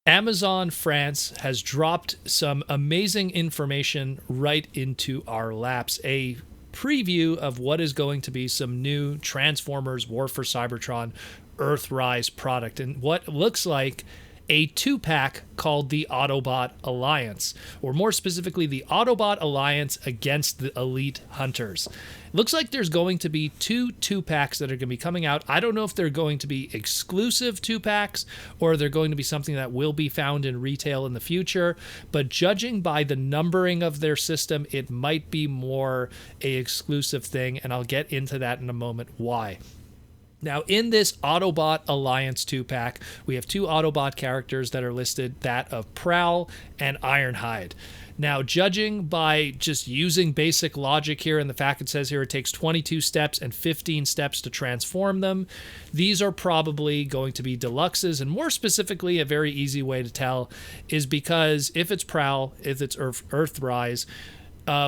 Amazon France has dropped some amazing information right into our laps. A preview of what is going to be some new Transformers War for Cybertron EarthRise product, and what looks like a 2-pack called the Autobot Alliance, or more specifically, the Autobot Alliance against the Elite Hunters. It looks like there's going to be two packs that are going to be coming out. I don't know if they're going to be exclusive 2-packs or they're going to be something that will be found in retail in the future, but judging by the numbering of their system, it might be more a exclusive thing, and I'll get into that in a moment why. Now, in this Autobot Alliance 2-pack, we have 2 Autobot characters that are listed, that of Prowl and Ironhide. Now, judging by just using basic logic here, and the fact it says here it takes 22 steps and 15 steps to transform them, these are probably going to be deluxes, and more specifically, a very easy way to tell is because if it's Prowl, if it's EarthRise,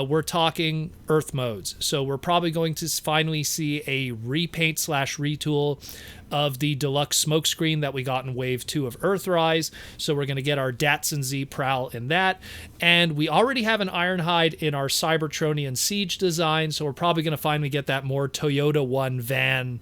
we're talking Earth modes. So we're probably going to finally see a repaint / retool of the deluxe smokescreen that we got in Wave 2 of EarthRise. So we're going to get our Datsun Z Prowl in that. And we already have an Ironhide in our Cybertronian Siege design. So we're probably going to finally get that more Toyota 1 van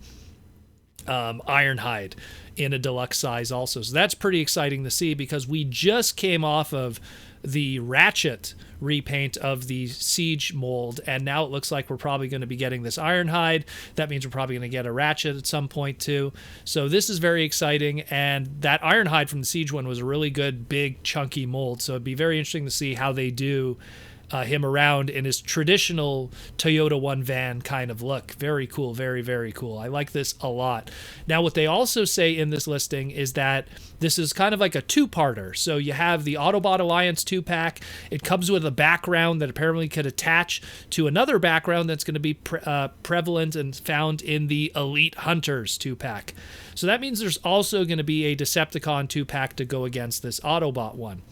Ironhide in a deluxe size also. So that's pretty exciting to see, because we just came off of the Ratchet repaint of the Siege mold, and now it looks like we're probably going to be getting this Ironhide. That means we're probably going to get a Ratchet at some point too. So this is very exciting, and that Ironhide from the Siege one was a really good, big, chunky mold, so it'd be very interesting to see how they do him around in his traditional Toyota 1 van kind of look. Very cool, very, very cool. I like this a lot. Now, what they also say in this listing is that this is kind of like a 2-parter. So you have the Autobot Alliance 2-pack. It comes with a background that apparently could attach to another background that's going to be prevalent and found in the Elite Hunters 2-pack. So that means there's also going to be a Decepticon 2-pack to go against this Autobot one.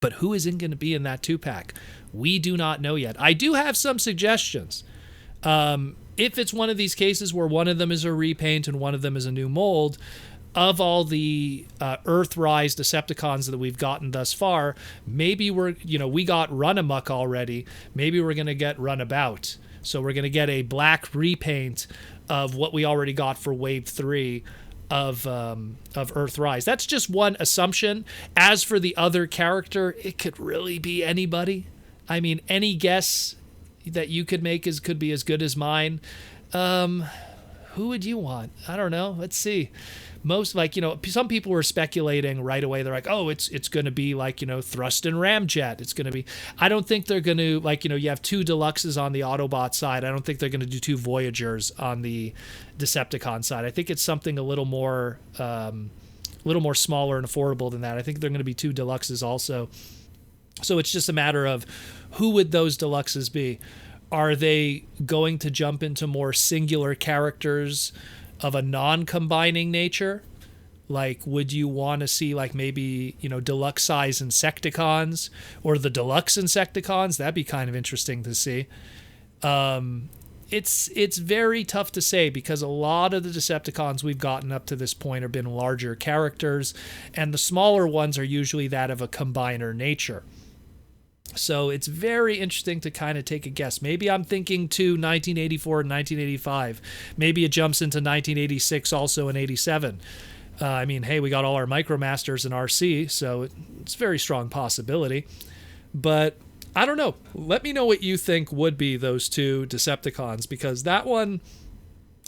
But who is going to be in that 2-pack? We do not know yet. I do have some suggestions. If it's one of these cases where one of them is a repaint and one of them is a new mold, of all the EarthRise Decepticons that we've gotten thus far, maybe we got Runamuck already. Maybe we're going to get Runabout. So we're going to get a black repaint of what we already got for Wave 3 of EarthRise. That's just one assumption. As for the other character, it could really be anybody. I mean, any guess that you could make could be as good as mine. Who would you want? I don't know. Let's see. Most, some people were speculating right away. They're like, oh, it's going to be like, Thrust and Ramjet. It's going to be, I don't think they're going to, you have 2 Deluxes on the Autobot side. I don't think they're going to do 2 Voyagers on the Decepticon side. I think it's something a little more smaller and affordable than that. I think they're going to be 2 Deluxes also. So it's just a matter of who would those Deluxes be? Are they going to jump into more singular characters of a non-combining nature? Like, would you want to see maybe, deluxe size Insecticons or the deluxe Insecticons? That'd be kind of interesting to see. It's very tough to say, because a lot of the Decepticons we've gotten up to this point have been larger characters, and the smaller ones are usually that of a combiner nature. So it's very interesting to kind of take a guess. Maybe I'm thinking to 1984 and 1985. Maybe it jumps into 1986 also and 87. Hey, we got all our Micromasters in RC, so it's a very strong possibility. But I don't know. Let me know what you think would be those 2 Decepticons, because that one,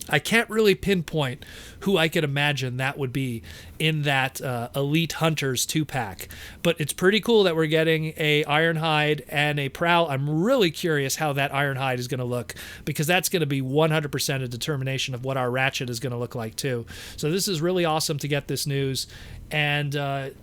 I can't really pinpoint who I could imagine that would be in that Elite Hunters 2-pack. But it's pretty cool that we're getting a Ironhide and a Prowl. I'm really curious how that Ironhide is going to look, because that's going to be 100% a determination of what our Ratchet is going to look like too. So this is really awesome to get this news. And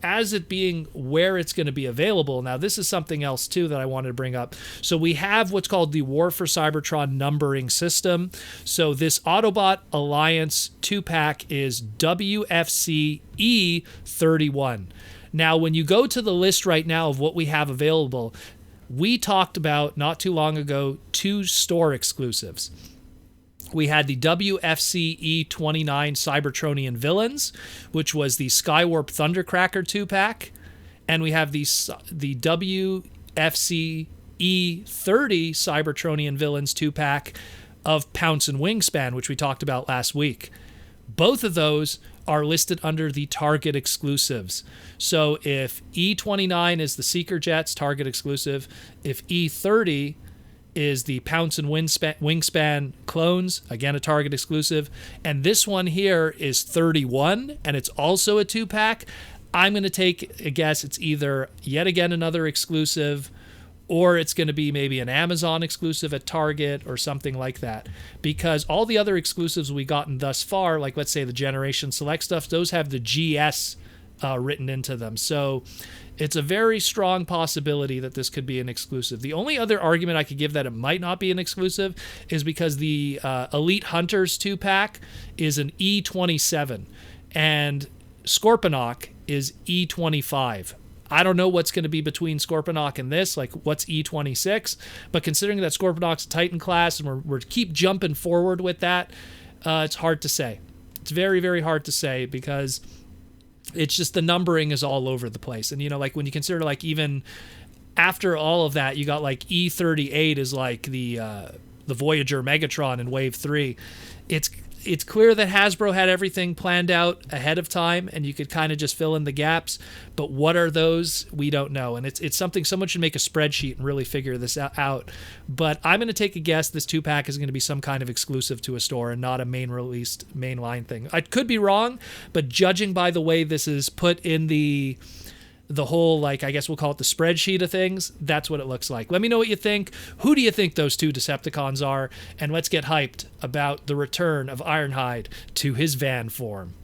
as it being where it's going to be available, now this is something else too that I wanted to bring up. So we have what's called the War for Cybertron numbering system. So this Autobot Alliance 2-pack is WFC E31. Now, when you go to the list right now of what we have available, we talked about not too long ago 2 store exclusives. We had the WFC E29 Cybertronian Villains, which was the Skywarp Thundercracker 2-pack. And we have the WFC E30 Cybertronian Villains 2-pack of Pounce and Wingspan, which we talked about last week. Both of those are listed under the Target exclusives. So if E29 is the Seeker Jets Target exclusive, if E30 is the Pounce and Wingspan clones, again a Target exclusive, and this one here is 31 and it's also a 2-pack, I'm going to take a guess it's either yet again another exclusive, or it's going to be maybe an Amazon exclusive at Target or something like that. Because all the other exclusives we've gotten thus far, like let's say the Generation Select stuff, those have the GS written into them. So it's a very strong possibility that this could be an exclusive. The only other argument I could give that it might not be an exclusive is because the Elite Hunters 2-pack is an E27 and Scorponok is E25. I don't know what's going to be between Scorponok and this, like what's E26, but considering that Scorponok's a Titan class and we're keep jumping forward with that, it's hard to say. It's very, very hard to say because it's just the numbering is all over the place. And, you know, like when you consider like even after all of that, you got like E38 is like the Voyager Megatron in Wave 3. It's clear that Hasbro had everything planned out ahead of time and you could kind of just fill in the gaps. But what are those? We don't know. And it's something someone should make a spreadsheet and really figure this out. But I'm going to take a guess this 2-pack is going to be some kind of exclusive to a store and not a main-released mainline thing. I could be wrong, but judging by the way this is put in the whole, like, I guess we'll call it the spreadsheet of things, that's what it looks like. Let me know what you think. Who do you think those two Decepticons are? And let's get hyped about the return of Ironhide to his van form.